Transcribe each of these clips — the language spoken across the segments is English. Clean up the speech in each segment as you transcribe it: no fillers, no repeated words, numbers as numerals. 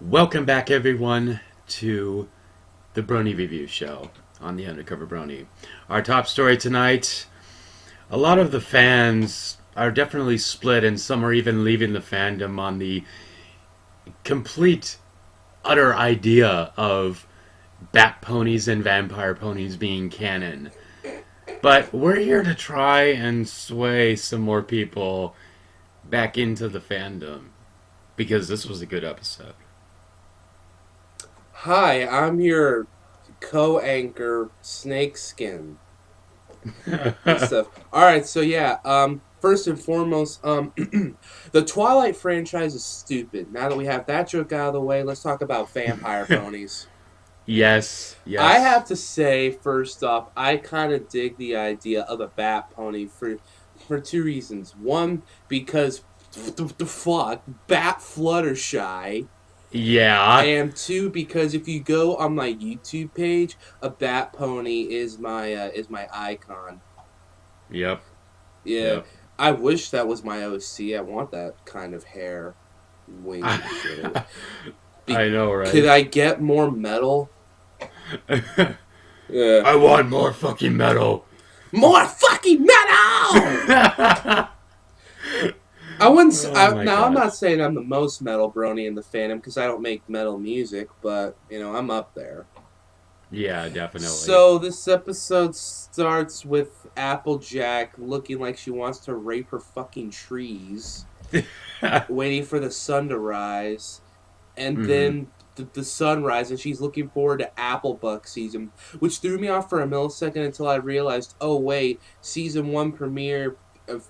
Welcome back, everyone, to the Brony Review Show on the Undercover Brony. Our top story tonight, a lot of the fans are definitely split, and some are even leaving the fandom on the complete, utter idea of bat ponies and vampire ponies being canon. But we're here to try and sway some more people back into the fandom because this was a good episode. Hi, I'm your co-anchor Snakeskin and stuff. All right, so yeah, first and foremost, the Twilight franchise is stupid. Now that we have that joke out of the way, let's talk about vampire ponies. Yes, I yes. have to say, first off, I kind of dig the idea of a bat pony for two reasons. One, because the fuck, Bat Fluttershy. Yeah. And two, because if you go on my YouTube page, a bat pony is my icon. Yep. Yeah, Yep. I wish that was my OC. I want that kind of hair, wing shit. I know, Could right? I get more metal? Yeah, I want more fucking metal. more fucking metal. Oh I wouldn't. my Now I'm god. not saying I'm the most metal brony in the fandom because I don't make metal music, but I'm up there. Yeah, definitely. So this episode starts with Applejack looking like she wants to rape her fucking trees, waiting for the sun to rise, and Hmm. then the sun rises, and she's looking forward to Applebuck season, which threw me off for a millisecond until I realized, oh wait, season one premiere,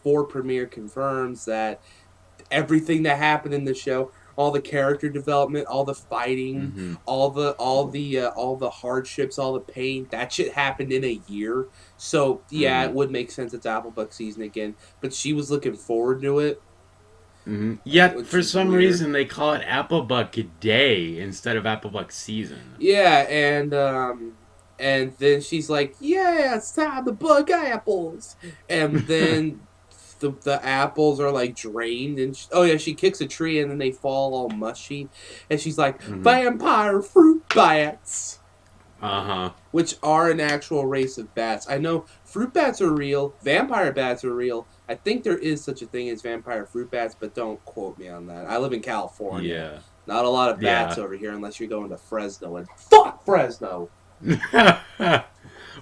four premiere confirms that everything that happened in the show, all the character development, all the fighting, Hmm. all the hardships, all the pain, that shit happened in a year. So yeah, Hmm. it would make sense it's Applebuck season again. But she was looking forward to it, Hmm. Yet, which for is some weird. reason, they call it Applebuck Day instead of Applebuck Season. Yeah, and then she's like, "Yeah, it's time to bug apples." And then the apples are like drained, and oh yeah, she kicks a tree, and then they fall all mushy, and she's like, Hmm. "Vampire fruit bats," Uh huh. which are an actual race of bats. I know fruit bats are real, vampire bats are real. I think there is such a thing as vampire fruit bats, but don't quote me on that. I live in California. Yeah. Not a lot of bats Yeah. over here unless you're going to Fresno, and fuck Fresno.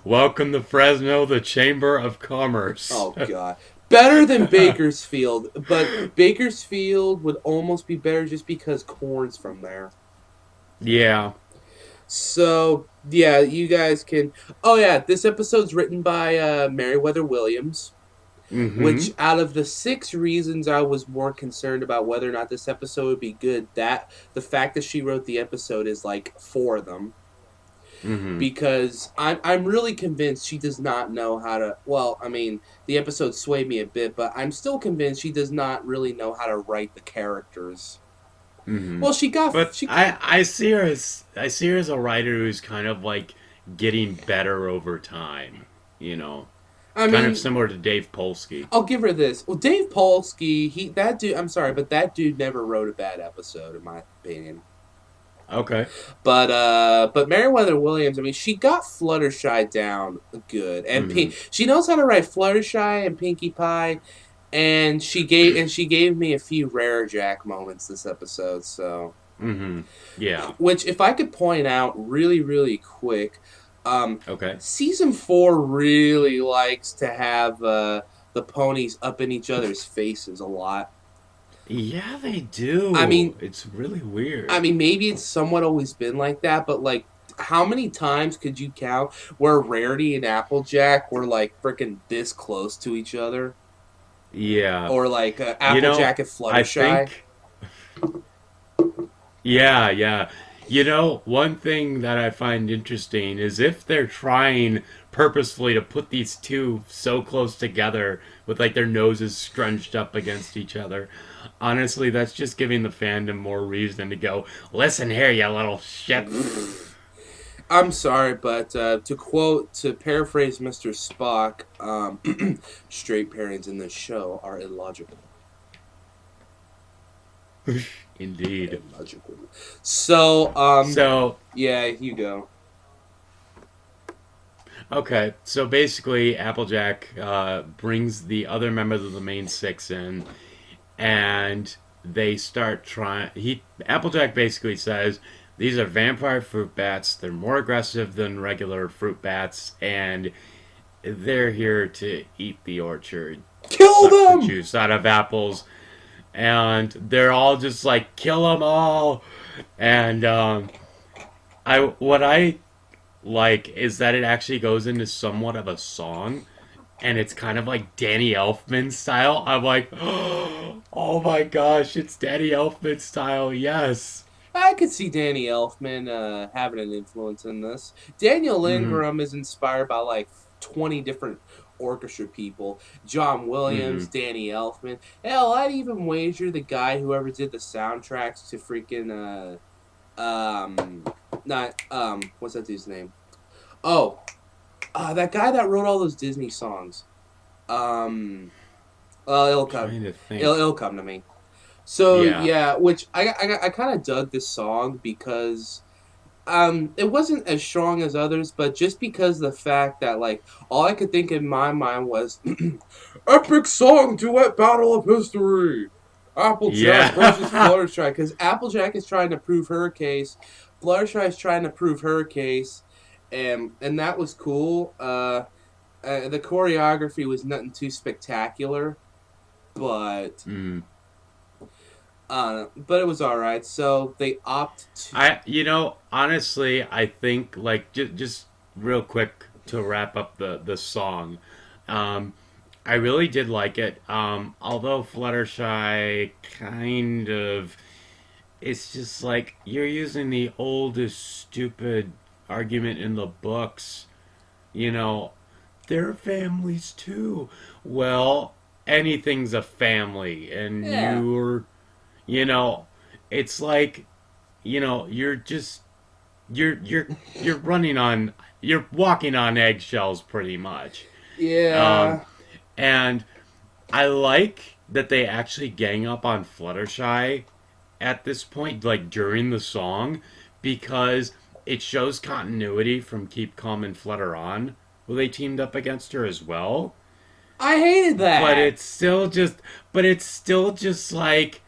Welcome to Fresno, the Chamber of Commerce. Oh god. Better than Bakersfield, but Bakersfield would almost be better just because corn's from there. Yeah. So yeah, you guys can. Oh yeah, this episode's written by Meriwether Williams. Hmm. Which out of the six reasons I was more concerned about whether or not this episode would be good, that the fact that she wrote the episode is like four of them. Hmm. Because I'm really convinced she does not know how to. Well, I mean, the episode swayed me a bit, but I'm still convinced she does not really know how to write the characters. Hmm. Well, she got But she. I see her as a writer who's kind of like getting better over time. You know, I kind of mean, similar to Dave Polsky. I'll give her this. Well, Dave Polsky, he that dude. I'm sorry, but that dude never wrote a bad episode, in my opinion. Okay. But Meriwether Williams, I mean, she got Fluttershy down good, and Hmm. She knows how to write Fluttershy and Pinkie Pie, and she gave me a few Rare Jack moments this episode. So, Hmm. Yeah. which if I could point out really quick, Okay. season four really likes to have the ponies up in each other's faces a lot. Yeah, they I do. mean, It's really weird. I mean, maybe it's somewhat always been like that, but like, how many times could you count where Rarity and Applejack were like freaking this close to each other, Yeah. or like You know, Applejack and I Fluttershy? think. Yeah, yeah. One thing that I find interesting is if they're trying purposefully to put these two so close together with like their noses scrunched up against each other. Honestly, that's just giving the fandom more reason to go, listen here, you little shit. I'm sorry, but to paraphrase Mr. Spock, straight pairings in this show are illogical. Indeed. Magical. So, So, yeah, you go. okay. So basically, Applejack brings the other members of the main six in, and they start trying. Applejack basically says these are vampire fruit bats. They're more aggressive than regular fruit bats, and they're here to eat the orchard, Kill suck the them! juice out of apples, and they're all just like kill them all. And I what I like is that it actually goes into somewhat of a song, and it's kind of like Danny Elfman style. I'm like, oh my gosh, it's Danny Elfman style. Yes. I could see Danny Elfman having an influence in this. Daniel Mm-hmm. Ingram is inspired by like 20 different orchestra people. John Mm-hmm. Williams, Danny Elfman. Hell, I'd even wager the guy whoever did the soundtracks to freaking not what's that dude's name? Oh, that guy that wrote all those Disney songs. Um, well, I'm trying to it'll think. come to me. So Yeah. yeah, which I kind of dug this song because it wasn't as strong as others, but just because the fact that like all I could think in my mind was epic song duet battle of history. Applejack versus Yeah. Fluttershy, because Applejack is trying to prove her case, Fluttershy is trying to prove her case, and that was cool. The choreography was nothing too spectacular, but mm. but it was all right. So they opt to. Honestly, I think like just real quick to wrap up the song. Um, I really did like it. Although Fluttershy kind of, it's just like you're using the oldest stupid argument in the books. You know, they're families too. Well, anything's a family, and Yeah, you know, it's like you're just you're you're running on you're walking on eggshells pretty much. Um, yeah. and I like that they actually gang up on Fluttershy at this point, like during the song, because it shows continuity from Keep Calm and Flutter On, where they teamed up against her as well. I hated But that. it's still just like,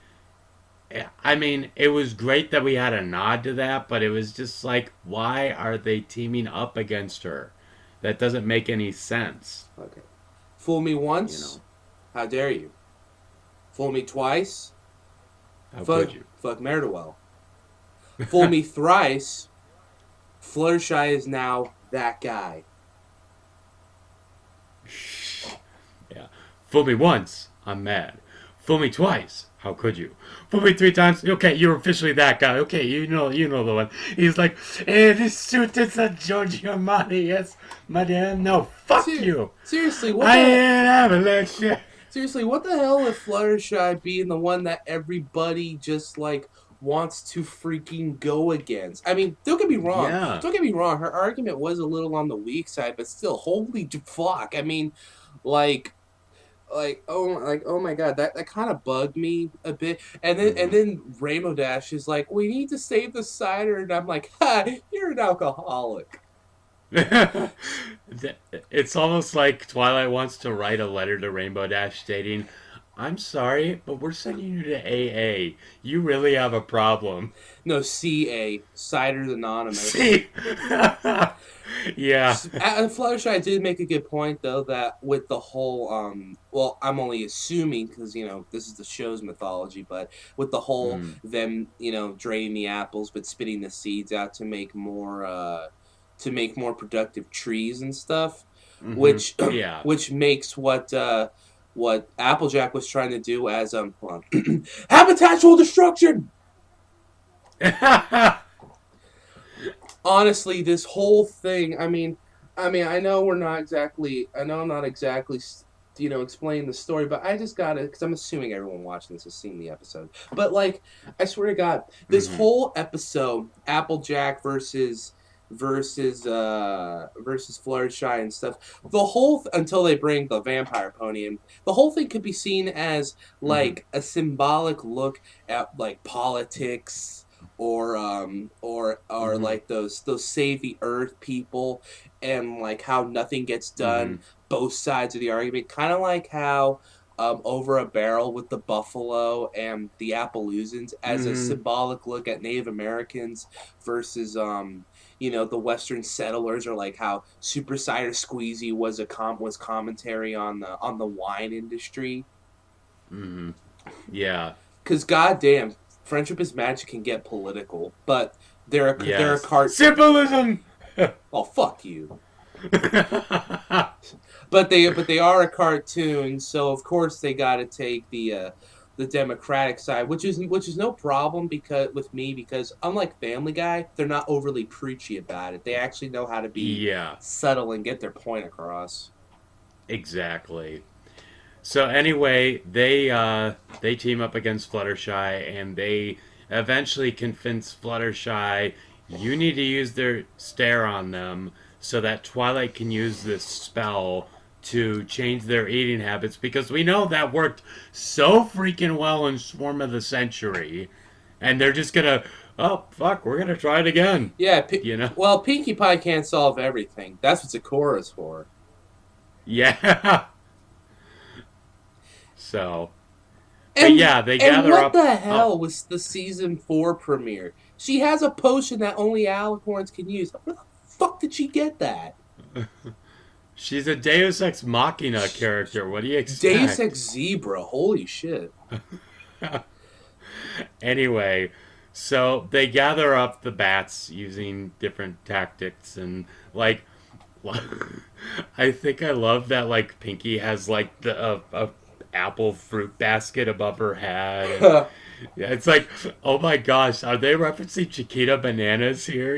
I mean, it was great that we had a nod to that, but it was just like, why are they teaming up against her? That doesn't make any sense, Okay. Fool me you once, know. how dare you? Fool me twice, How could you? fuck Merdowell. Fool me thrice, Fluttershy is now that guy. Yeah. Fool me once, I'm mad. Fool me twice, how could you? Fool me three times, okay, you're officially that guy. Okay, you know the one. He's like, hey, this suit is a Giorgio Armani, yes, madame. No, fuck you. Seriously, I ain't having that shit. seriously, what the hell if Fluttershy being the one that everybody just like wants to freaking go against? I mean, don't get me wrong. Yeah. Don't get me wrong. Her argument was a little on the weak side, but still, holy fuck. I mean, like oh my god, that kind of bugged me a bit. And Mm-hmm. then Rainbow Dash is like, we need to save the cider, and I'm like, ha, you're an alcoholic. It's almost like Twilight wants to write a letter to Rainbow Dash stating, I'm sorry, but we're sending you to AA. You really have a problem. No, CA, Cider's Anonymous. See? Yeah. Fluttershy did make a good point though that with the whole well, I'm only assuming because this is the show's mythology, but with the whole Mm. them draining the apples but spitting the seeds out to make more productive trees and stuff, Hmm. which Yeah. which makes what Applejack was trying to do as hold on. Habitational destruction. Honestly, this whole thing. I know we're not exactly. I know I'm not exactly. Explaining the story, but I just got it because I'm assuming everyone watching this has seen the episode. But like, I swear to God, this Hmm. whole episode, Applejack versus versus Fluttershy and stuff. Until they bring the vampire pony in, the whole thing could be seen as Mm-hmm. like a symbolic look at like politics or Mm-hmm. like those save the earth people and like how nothing gets Mm-hmm. done, both sides of the argument, kind of like how over a barrel with the buffalo and the Appaloosans as a Mm-hmm. symbolic look at Native Americans versus the Western settlers, or like how Super Cider Squeezy was commentary on the wine industry. Mm-hmm. Yeah. Because goddamn, Friendship is Magic can get political, but they're a Yes. cart. Symbolism. Oh, fuck you. But they are a cartoon, so of course they got to take the Democratic side, which is no problem because with me, because unlike Family Guy, they're not overly preachy about it. They actually know how to be Yeah. subtle and get their point across. Exactly. So anyway, they team up against Fluttershy, and they eventually convince Fluttershy, you need to use their stare on them so that Twilight can use this spell to change their eating habits, because we know that worked so freaking well in Swarm of the Century, and they're just gonna, oh fuck, we're gonna try it again, Yeah, you know? well, Pinkie Pie can't solve everything. That's what Sakura is for. Yeah. So, but And yeah, they and gather what up. the Oh, hell was the season 4 premiere? She has a potion that only alicorns can use. Where the fuck did she get that? she's a Deus Ex Machina character. What do you Deus Ex expect? Zebra. Holy shit. Anyway, so they gather up the bats using different tactics, and like, I think I love that like Pinky has like a apple fruit basket above her head, and yeah, it's like, oh my gosh, are they referencing Chiquita bananas here?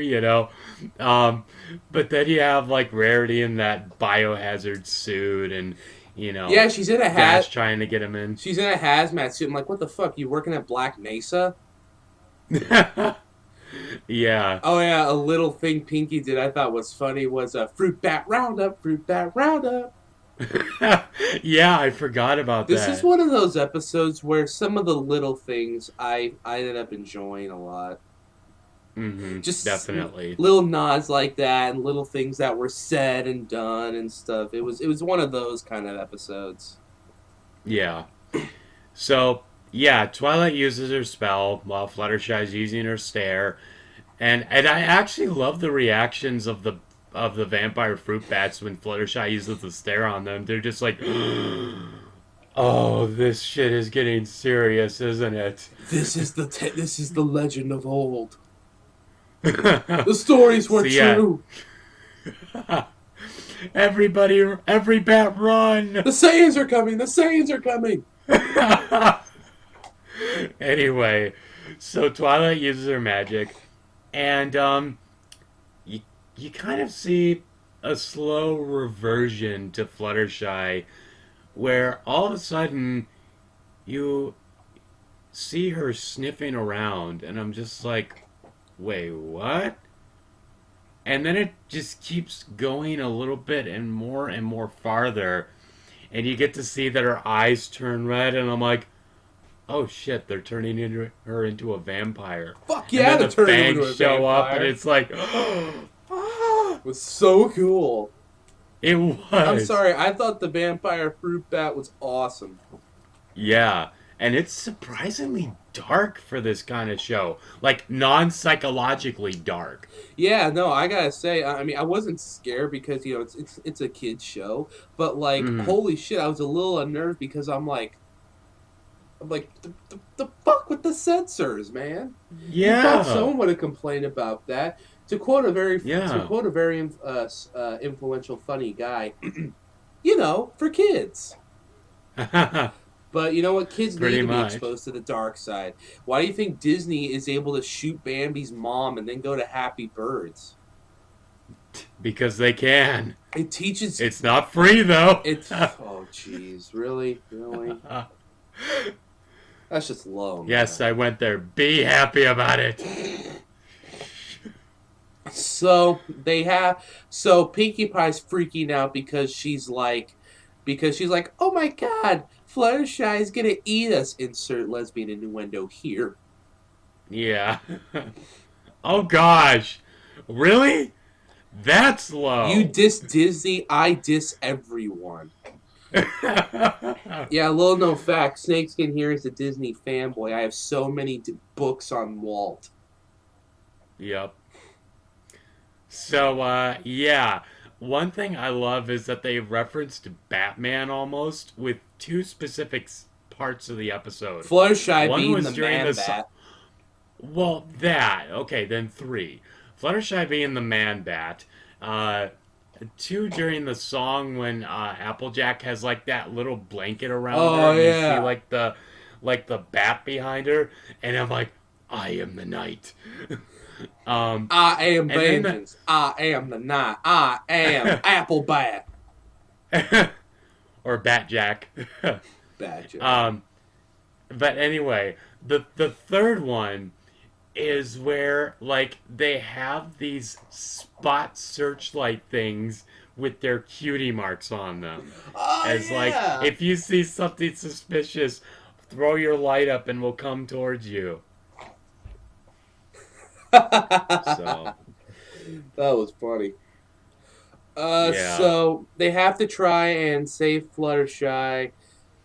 Um, but then you have like Rarity in that biohazard suit, and Yeah, she's in a Dash hat. trying to get him in. She's in a hazmat suit. I'm like, what the fuck? You working at Black Mesa? Yeah, Oh yeah, a little thing Pinky did I thought was funny was a fruit bat roundup, fruit bat roundup. yeah, I forgot about This is that. one of those episodes where some of the little things I ended up enjoying a lot. Just Definitely. little nods like that and little things that were said and done and stuff. It was one of those kind of episodes. Yeah. So yeah, Twilight uses her spell while Fluttershy's using her stare, and I actually love the reactions of the vampire fruit bats when Fluttershy uses the stare on them. They're just like, oh, this shit is getting serious, isn't it? This is the legend of old. The stories were So yeah, true. everybody, every bat run. The Saiyans are coming. The Saiyans are coming. Anyway, so Twilight uses her magic, and you you kind of see a slow reversion to Fluttershy, where all of a sudden you see her sniffing around, and I'm just like, wait, what? And then it just keeps going a little bit and more farther, and you get to see that her eyes turn red, and I'm like, oh shit, they're turning her into a vampire. Fuck And yeah, then they're the turning him into fangs a show up, and vampire. it's like, It was so cool. it I'm was. sorry, I thought the vampire fruit bat was awesome. Yeah, and it's surprisingly dark for this kind of show, like non psychologically dark. Yeah, no, I gotta say, I mean, I wasn't scared because it's a kids show, but like, Mm, holy shit, I was a little unnerved because I'm like, the fuck with the censors, man. You thought yeah, someone would have complained about that. To yeah. quote a very influential, funny guy, for kids. But you know what? Kids need Pretty to be much. exposed to the dark side. Why do you think Disney is able to shoot Bambi's mom and then go to Happy Birds? Because they can. It teaches It's not free, though. it. Oh, jeez, really, really. That's just low, Yes, man. I went there. Be happy about it. So Pinkie Pie's freaking out because she's like, oh my god, Fluttershy is gonna eat us. Insert lesbian innuendo here. Yeah. Oh gosh. Really? That's You low. diss Disney, I diss everyone. Yeah, little known fact, Snakeskin here is a Disney fanboy. I have so many books on Walt. Yep. So, yeah. One thing I love is that they referenced Batman almost with two specific parts of the episode. Fluttershy One being the was during man the. bat. Well, that. Okay, then three. Fluttershy being the man bat. Uh, Two during the song when Applejack has like that little blanket around her Oh and you see yeah. like the bat behind her, and I'm like, I am the night. I am And then vengeance. I am the night. I am Applebat. or Batjack. Badger. um, but anyway, the third one is where like they have these spot searchlight things with their cutie marks on them. Oh As like yeah. if you see something suspicious, throw your light up and we'll come towards you. So That was funny. yeah. So they have to try and save Fluttershy.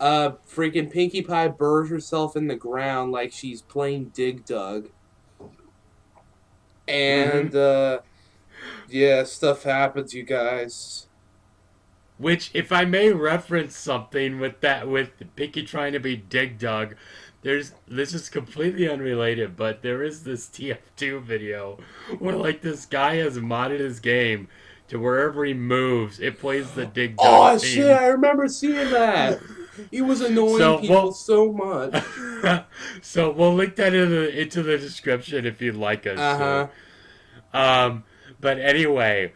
Freaking Pinkie Pie burrs herself in the ground like she's playing Dig Dug. Mm-hmm. And, yeah, stuff happens, you guys. Which, if I may reference something with that, with Pinky trying to be Dig Dug, this is completely unrelated, but there is this TF2 video where like this guy has modded his game to wherever he moves, it plays the Dig Dug Oh, shit, theme. I remember seeing that. He was annoying So people well, so much. so we'll link that into the description if you'd like us Uh to. huh. Um, but anyway,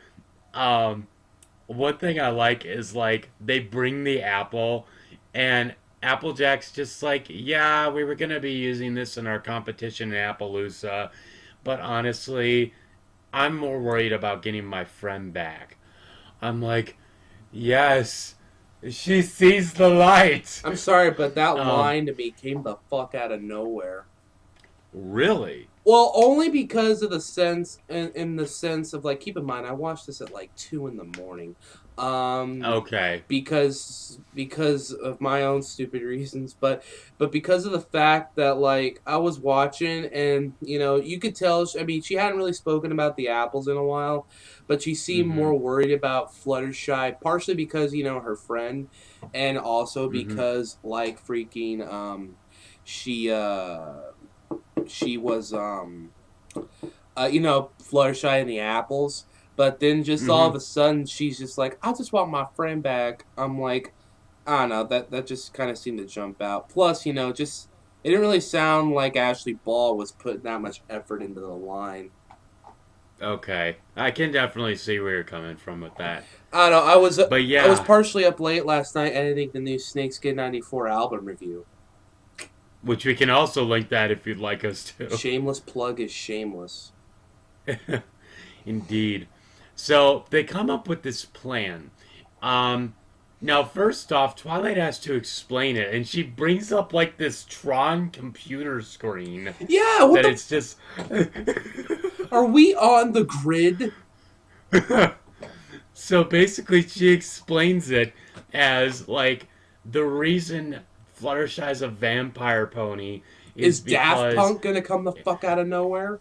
um, one thing I like is like they bring the apple, and Applejack's just like, yeah, we were gonna be using this in our competition in Appaloosa, but honestly, I'm more worried about getting my friend back. I'm like, yes, she sees the light. I'm sorry, but that Um, line to me came the fuck out of nowhere. really? Well, only because of the sense, in the sense of like, keep in mind, I watched this at like 2 in the morning, Okay. because of my own stupid reasons, but because of the fact that like I was watching and you could tell. I mean, she hadn't really spoken about the apples in a while, but she seemed Mm-hmm. more worried about Fluttershy, partially because her friend, and also Mm-hmm. because like freaking she she was Fluttershy and the apples. But then just all Mm-hmm. of a sudden she's just like, I just want my friend back. I'm like, I don't know, that just kind of seemed to jump out. Plus, just it didn't really sound like Ashley Ball was putting that much effort into the line. Okay. I can definitely see where you're coming from with that. I don't know. But I was yeah, partially up late last night editing the new Snakeskin '94 album review. which we can also link that if you'd like us to. Shameless plug is shameless. Indeed. So they come up with this plan. Um, Now, first off, Twilight has to explain it, and she brings up like this Tron computer screen Yeah, what that the? it's just. Are we on the grid? So basically, she explains it as like the reason Fluttershy's a vampire pony is Is Daft because Punk gonna come the fuck out of nowhere?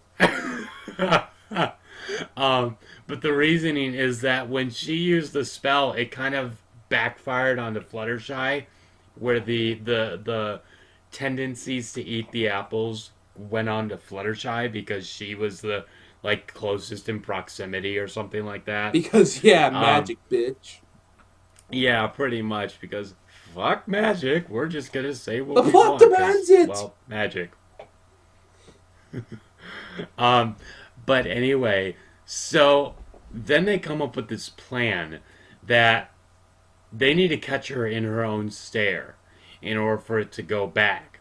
but the reasoning is that when she used the spell, it kind of backfired onto Fluttershy, where the tendencies to eat the apples went on to Fluttershy because she was the like closest in proximity or something like that. Because yeah, Um, magic bitch. yeah, pretty much because fuck magic. We're just gonna say The what we plot want because demands it. well, magic. Um, but anyway, so then they come up with this plan that they need to catch her in her own stare in order for it to go back.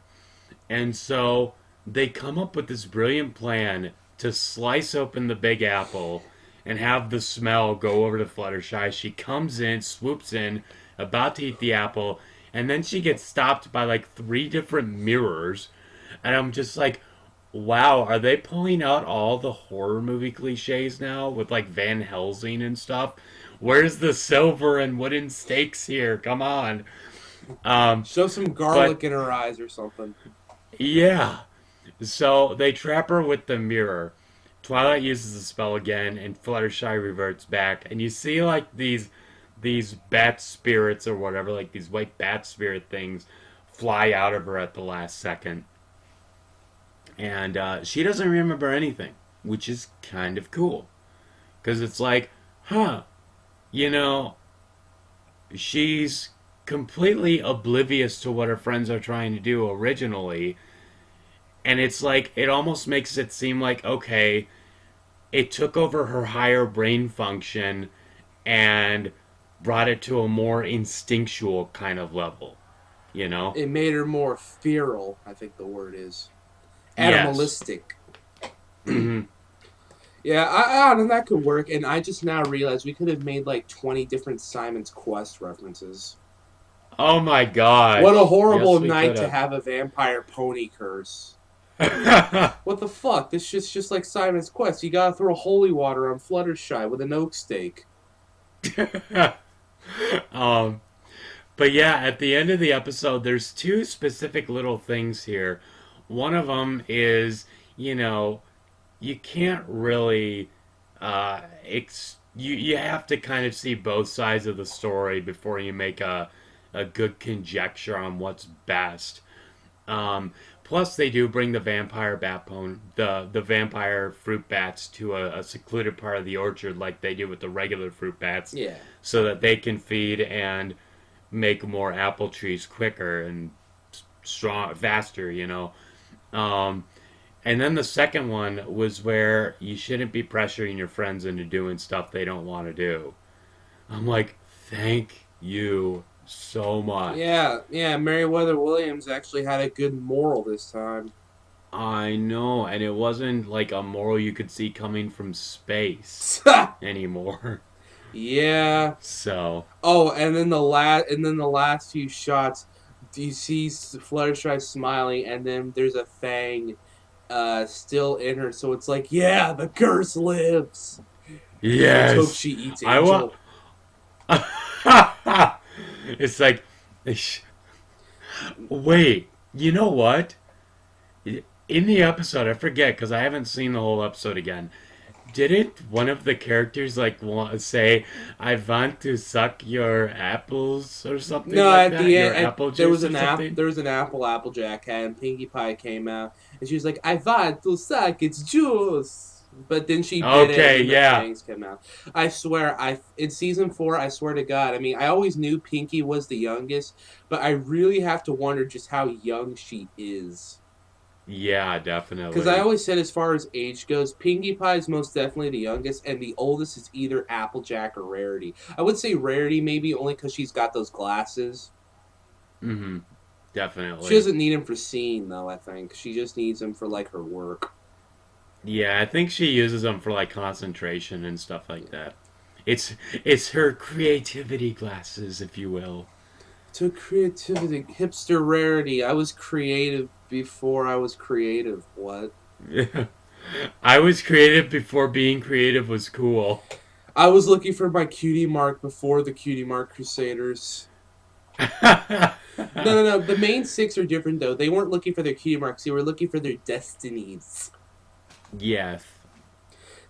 And so they come up with this brilliant plan to slice open the Big Apple and have the smell go over to Fluttershy. She comes in, swoops in, about to eat the apple, and then she gets stopped by like 3 different mirrors. And I'm just like, wow, are they pulling out all the horror movie cliches now with like Van Helsing and stuff? Where's the silver and wooden stakes here? Come on. Um, Show some but garlic in her eyes or something. yeah, so they trap her with the mirror. Twilight uses the spell again, and Fluttershy reverts back. And you see like these bat spirits or whatever, like these white bat spirit things, fly out of her at the last second. And she doesn't remember anything, which is kind of cool, because it's like, huh, you know, she's completely oblivious to what her friends are trying to do originally, and it's like it almost makes it seem like, okay, it took over her higher brain function and brought it to a more instinctual kind of level, you know? It made her more feral, I think the word is. Yes. Animalistic. Hmm. Yeah, I don't know, that could work. And I just now realized we could have made like 20 different Simon's Quest references. Oh my What a gosh. horrible Yes, we night could to have. have a vampire pony curse. What the fuck? This shit's just like Simon's Quest. You gotta throw holy water on Fluttershy with an oak stake. um, but yeah, at the end of the episode, there's 2 specific little things here. One of them is, you know, you can't really, you have to kind of see both sides of the story before you make a good conjecture on what's best. Plus, they do bring the vampire the vampire fruit bats to a secluded part of the orchard, like they do with the regular fruit bats, Yeah. so that they can feed and make more apple trees quicker and strong, faster. You know. Um, and then the second one was where you shouldn't be pressuring your friends into doing stuff they don't want to do. I'm like, thank you so much. Yeah, Meriwether Williams actually had a good moral this time. I know, and it wasn't like a moral you could see coming from space anymore. Yeah. So, Oh, and then the last few shots, you see Fluttershy smiling, and then there's a fang still in her, so it's like, yeah, the curse lives. Let's hope yes, she eats I want. Angel. It's like, wait, you know what? In the episode, I forget because I haven't seen the whole episode again. Didn't one of the characters like say, "I want to suck your apples" or something No, like at that? the Your end, apple juice or something? there was an Applejack hat, and Pinkie Pie came out, and she was like, "I want to suck its juice." But then she bit it, Okay, and the yeah, fangs came out. I swear, I in season 4, I swear to God. I mean, I always knew Pinkie was the youngest, but I really have to wonder just how young she is. yeah, Because I definitely. always said, as far as age goes, Pinkie Pie is most definitely the youngest, and the oldest is either Applejack or Rarity. I would say Rarity maybe only because she's got those glasses. Mm-hmm. She Definitely. doesn't need him for seeing, though, I think. She just needs him for, like, her work. Yeah, I think she uses them for like concentration and stuff like that. It's it's her creativity glasses, if you will. To creativity, hipster Rarity. I was creative before I was creative. What? I was creative before being creative was cool. I was looking for my cutie mark before the cutie mark Crusaders. No. The main 6 are different, though. They weren't looking for their cutie marks. They were looking for their destinies. Yes,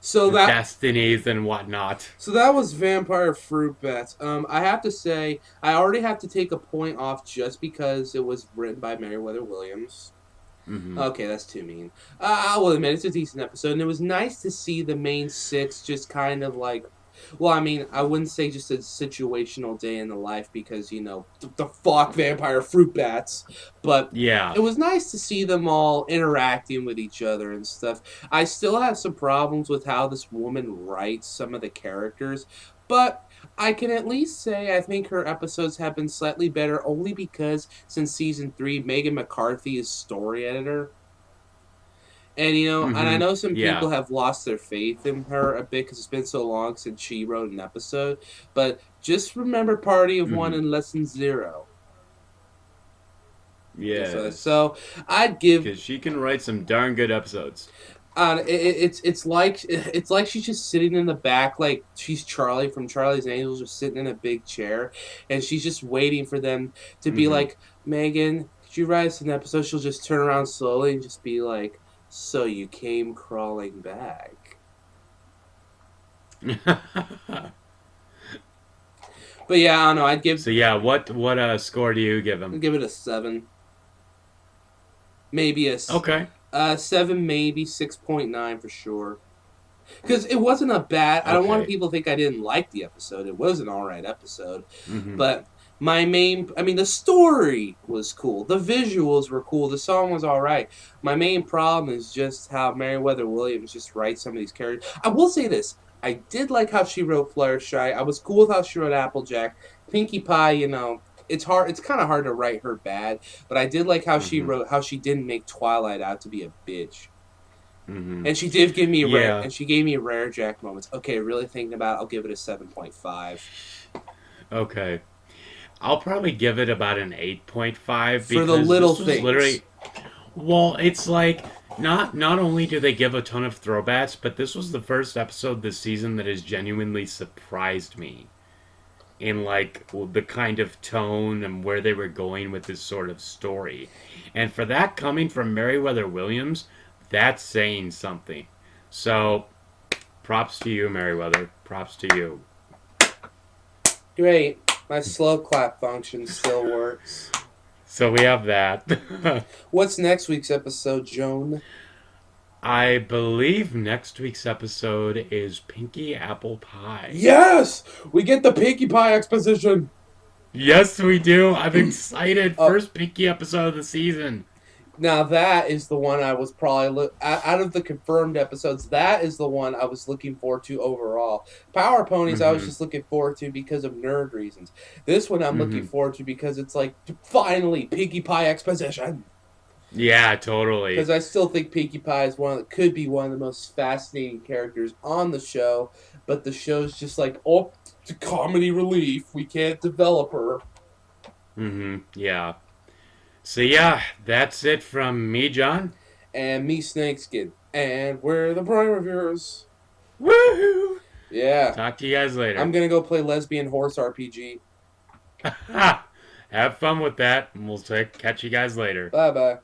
So the that destinies and whatnot. So that was Vampire Fruit Bats. I have to say, I already have to take a point off just because it was written by Meriwether Williams. Hmm. Okay, that's too mean. I will admit, it's a decent episode, and it was nice to see the main 6 just kind of like. Well, I mean, I wouldn't say just a situational day in the life because, the fuck vampire fruit bats. But Yeah, it was nice to see them all interacting with each other and stuff. I still have some problems with how this woman writes some of the characters, but I can at least say I think her episodes have been slightly better only because since season 3, Megan McCarthy is story editor. And and I know some people Yeah. have lost their faith in her a bit because it's been so long since she wrote an episode. But just remember Party of One Mm-hmm. and Lesson Zero. Yes. So I'd give. Because she can write some darn good episodes. It's like she's just sitting in the back, like she's Charlie from Charlie's Angels, just sitting in a big chair, and she's just waiting for them to be Mm-hmm. like, Megan, could you write us an episode? She'll just turn around slowly and just be like, so you came crawling back. But yeah, I don't know. So yeah, what score do you give I'd him? give it a 7, maybe Okay. 7, maybe 6.9 for sure. Because it wasn't a bad. I don't want Okay. people to think I didn't like the episode. It was an all right episode, Mm-hmm. but the story was cool. The visuals were cool. The song was all right. My main problem is just how Meriwether Williams just writes some of these characters. I will say this: I did like how she wrote Fluttershy. I was cool with how she wrote Applejack, Pinkie Pie. It's hard. It's kind of hard to write her bad, but I did like how she Mm-hmm. wrote how she didn't make Twilight out to be a bitch. Mm-hmm. And she did give me rare, Yeah. and she gave me rare Jack moments. Okay, really thinking about it, I'll give it a 7.5 Okay. I'll probably give it about an 8.5 for the because little this was things. literally well, it's like not only do they give a ton of throwbacks, but this was the first episode this season that has genuinely surprised me in like the kind of tone and where they were going with this sort of story. And for that coming from Meriwether Williams, that's saying something. So, props to you, Meriwether. Props to you. Great, my slow clap function still works. So we have that. What's next week's episode, Joan? I believe next week's episode is Pinky Apple Pie. Yes, we get the Pinkie Pie exposition. Yes, we do. I'm excited. Oh, First Pinky episode of the season. now that is the one I was probably out of the confirmed episodes. That is the one I was looking forward to overall. Power Ponies, I was Mm-hmm. just looking forward to because of nerd reasons. This one I'm looking Mm-hmm. forward to because it's like finally Pinkie Pie exposition. Yeah, totally. Because I still think Pinkie Pie is could be one of the most fascinating characters on the show, but the show's just like, oh, it's a comedy relief. We can't develop her. Mm-hmm. Yeah. So yeah, that's it from me, John. And me, Snakeskin. And we're the Prime Reviewers. Woohoo! Yeah. Talk to you guys later. I'm gonna go play Lesbian Horse RPG. Have fun with that, and we'll catch you guys later. Bye bye.